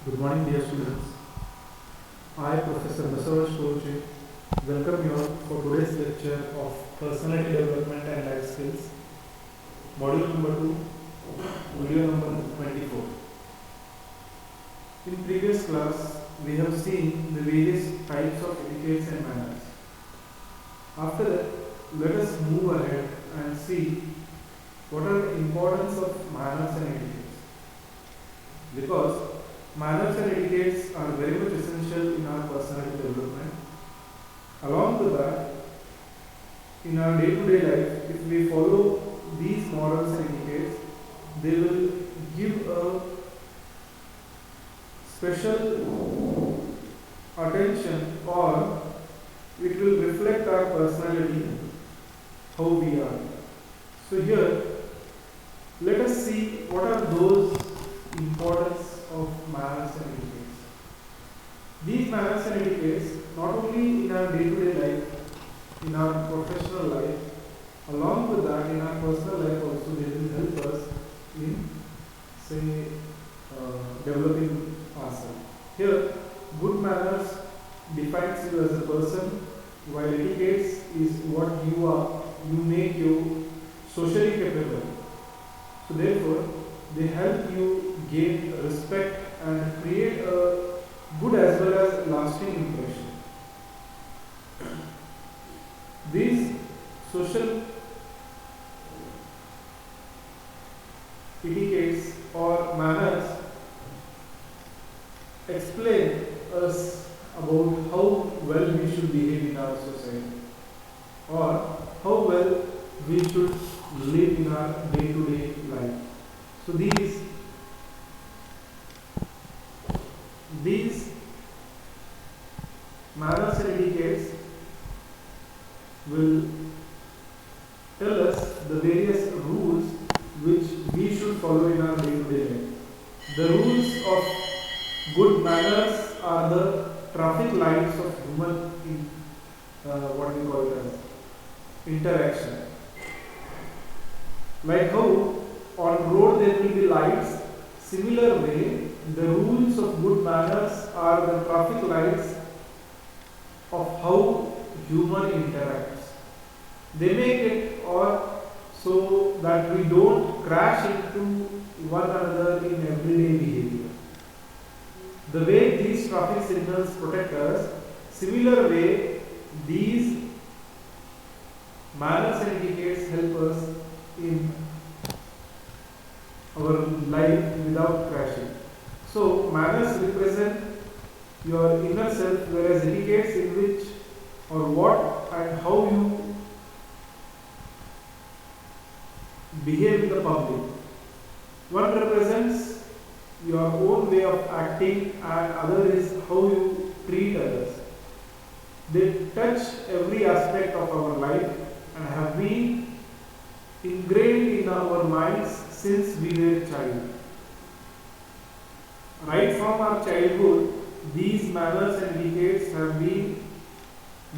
Good morning, dear students. I, Professor Basavaraj Koruche, welcome you all for today's lecture of Personality Development and Life Skills, Module number 2, video number 24. In previous class, we have seen the various types of etiquettes and manners. After that, let us move ahead and see what are the importance of manners and etiquettes. Because manners and etiquettes are very much essential in our personality development. Along with that, in our day-to-day life, if we follow these morals and etiquettes, they will give a special attention, or it will reflect our personality, how we are. So here, let us see what are those importance of manners and etiquettes. These manners and etiquettes, not only in our day-to-day life, in our professional life, along with that, in our personal life also, they will help us in, say, developing ourselves. Here, good manners defines you as a person, while etiquettes is what you are, you make you socially capable. So therefore, they help you gain respect and create a good as well as lasting impression. These social etiquettes or manners explain us about how well we should behave in our society, or how well we should live in our day-to-day life. So these manners and etiquettes will tell us the various rules which we should follow in our day-to-day life. The rules of good manners are the traffic lights of human what we call it as interaction. Like how on road there will be lights, similar way the rules of good manners are the traffic lights of how human interacts. They make it or so that we don't crash into one another in everyday behavior. The way these traffic signals protect us, similar way these manners and etiquettes help us in our life without crashing. So manners represent your inner self, whereas etiquettes in which or what and how you behave in the public. One represents your own way of acting and other is how you treat others. They touch every aspect of our life and have been ingrained in our minds since we were a child. Right from our childhood, these manners and etiquettes have been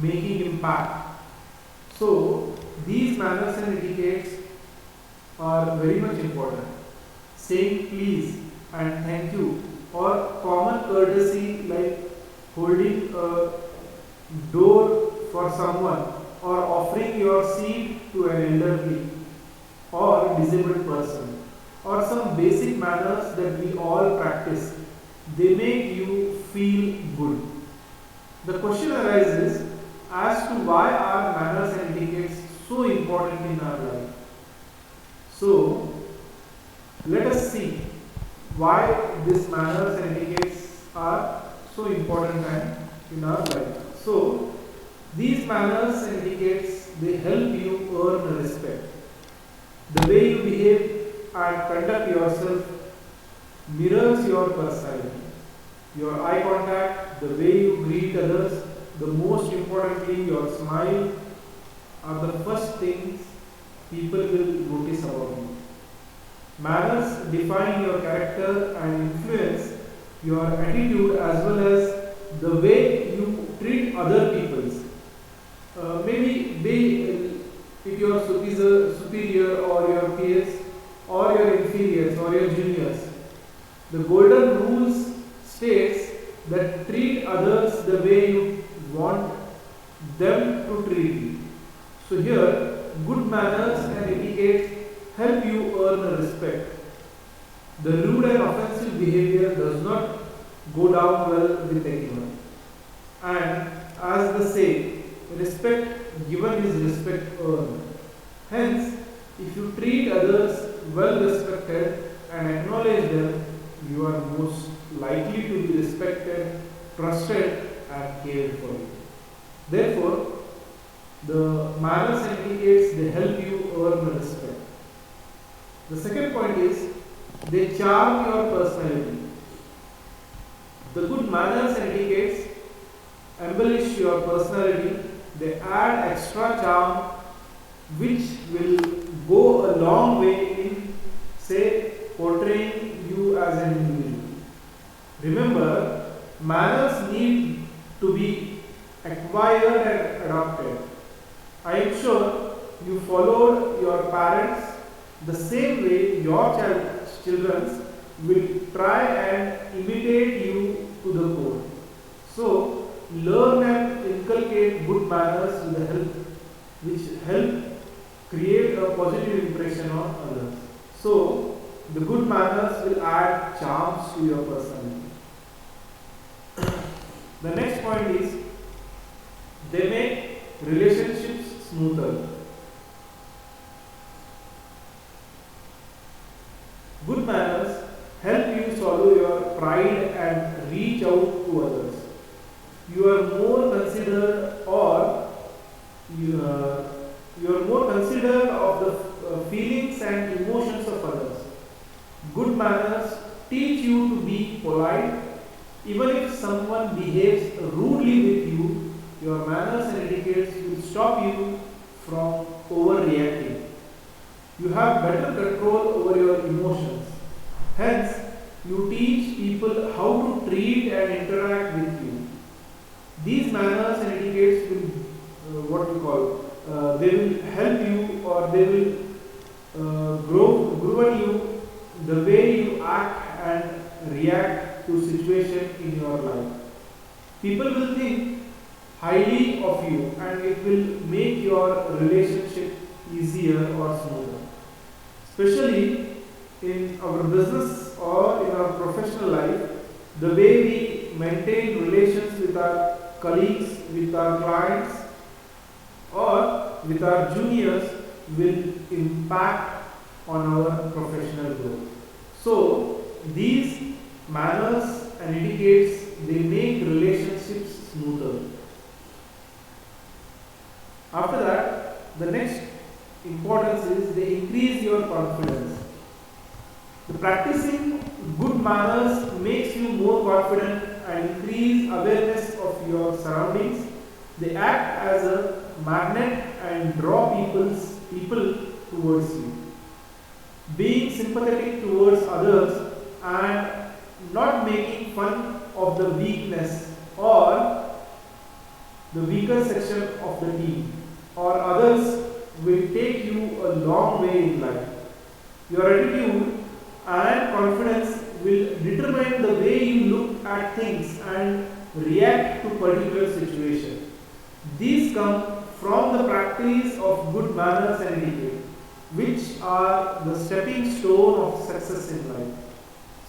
making impact. So, these manners and etiquettes are very much important. Saying please and thank you, or common courtesy like holding a door for someone, or offering your seat to an elderly or disabled person, or some basic manners that we all practice. They make you feel good. The question arises as to why are manners and etiquettes so important in our life. So, let us see why these manners and etiquettes are so important in our life. So, these manners and etiquettes, they help you earn respect. The way you behave and conduct yourself mirrors your personality. Your eye contact, the way you greet others, the most importantly, your smile are the first things people will notice about you. Manners define your character and influence your attitude as well as the way you treat other people. Maybe be it your superior or your peers or your inferiors or your juniors. The golden rules treat others the way you want them to treat you. So here, good manners and etiquette help you earn respect. The rude and offensive behavior does not go down well with anyone. And as they say, respect given is respect earned. Hence, if you treat others well respected and acknowledge them, you are most likely to be respected, trusted, and cared for. Therefore, the manners and etiquettes, they help you earn respect. The second point is they charm your personality. The good manners and etiquettes embellish your personality. They add extra charm, which will go a long way in, say, portraying you as an individual. Remember, manners need to be acquired and adopted. I am sure you followed your parents the same way your children will try and imitate you to the core. So, learn and inculcate good manners with the help, which help create a positive impression on others. So, the good manners will add charms to your personality. The next point is they make relationships smoother. Good manners help you swallow your pride and reach out to others. You are more considered of the feelings and emotions of others. Good manners teach you to be polite. Even if someone behaves rudely with you, your manners and etiquettes will stop you from overreacting. You have better control over your emotions. Hence, you teach people how to treat and interact with you. These manners and etiquettes will, they will help you, or they will grow you the way you act and react to situation in your life. People will think highly of you, and it will make your relationship easier or smoother. Especially in our business or in our professional life, the way we maintain relations with our colleagues, with our clients, or with our juniors will impact on our professional growth. So, these manners and etiquettes, they make relationships smoother. After that, the next importance is they increase your confidence. The practicing good manners makes you more confident and increase awareness of your surroundings. They act as a magnet and draw people towards you. Being sympathetic towards others and not making fun of the weakness or the weaker section of the team or others will take you a long way in life. Your attitude and confidence will determine the way you look at things and react to particular situation. These come from the practice of good manners and etiquette, which are the stepping stone of success in life.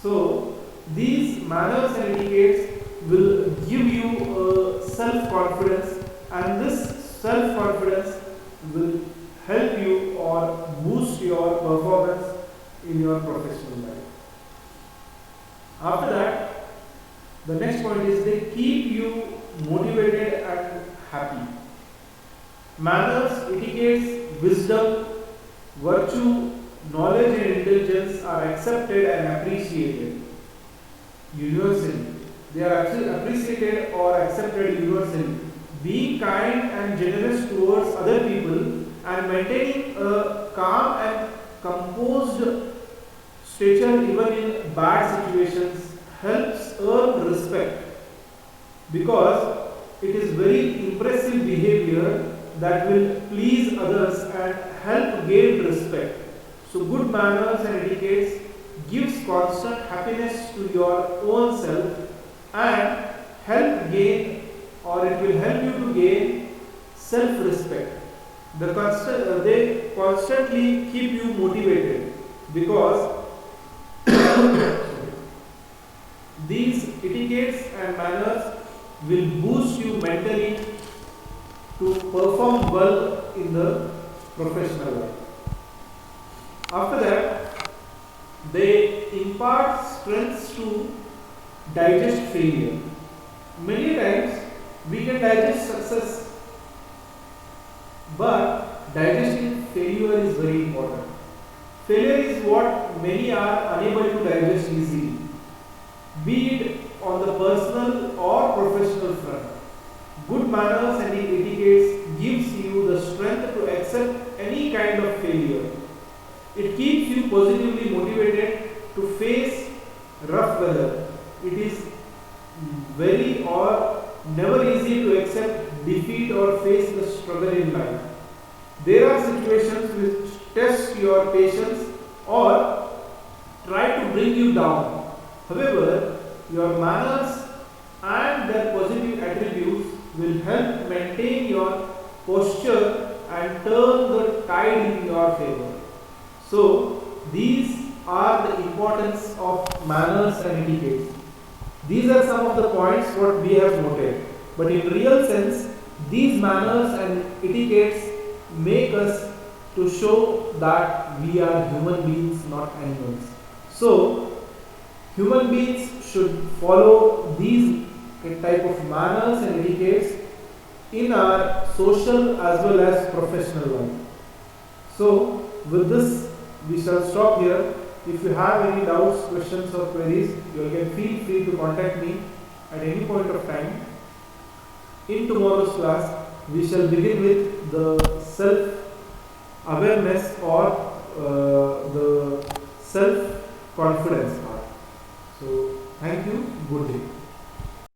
So, these manners and etiquettes will give you self-confidence, and this self-confidence will help you or boost your performance in your professional life. After that, the next point is they keep you motivated and happy. Manners, etiquettes, wisdom, virtue, knowledge and intelligence are accepted and appreciated universally. They are appreciated or accepted universally. Being kind and generous towards other people and maintaining a calm and composed stature even in bad situations helps earn respect, because it is very impressive behavior that will please others and help gain respect. So good manners and etiquettes gives constant happiness to your own self and help gain, or it will help you to gain self-respect. They constantly keep you motivated, because these etiquettes and manners will boost you mentally to perform well in the professional life. After that, they impart strengths to digest failure. Many times we can digest success, but digesting failure is very important. Failure is what many are unable to digest easily, be it on the personal or professional front. Good manners and etiquettes gives you the strength to accept any kind of failure. It keeps you positively motivated to face rough weather. It is very or never easy to accept defeat or face the struggle in life. There are situations which test your patience or try to bring you down. However, your manners and their positive attributes will help maintain your posture and turn the tide in your favor. So, these are the importance of manners and etiquette. These are some of the points what we have noted. But in real sense, these manners and etiquettes make us to show that we are human beings, not animals. So, human beings should follow these type of manners and etiquettes in our social as well as professional life. So, with this, we shall stop here. If you have any doubts, questions or queries, you can feel free to contact me at any point of time. In tomorrow's class, we shall begin with the self-awareness or the self-confidence part. So, thank you. Good day.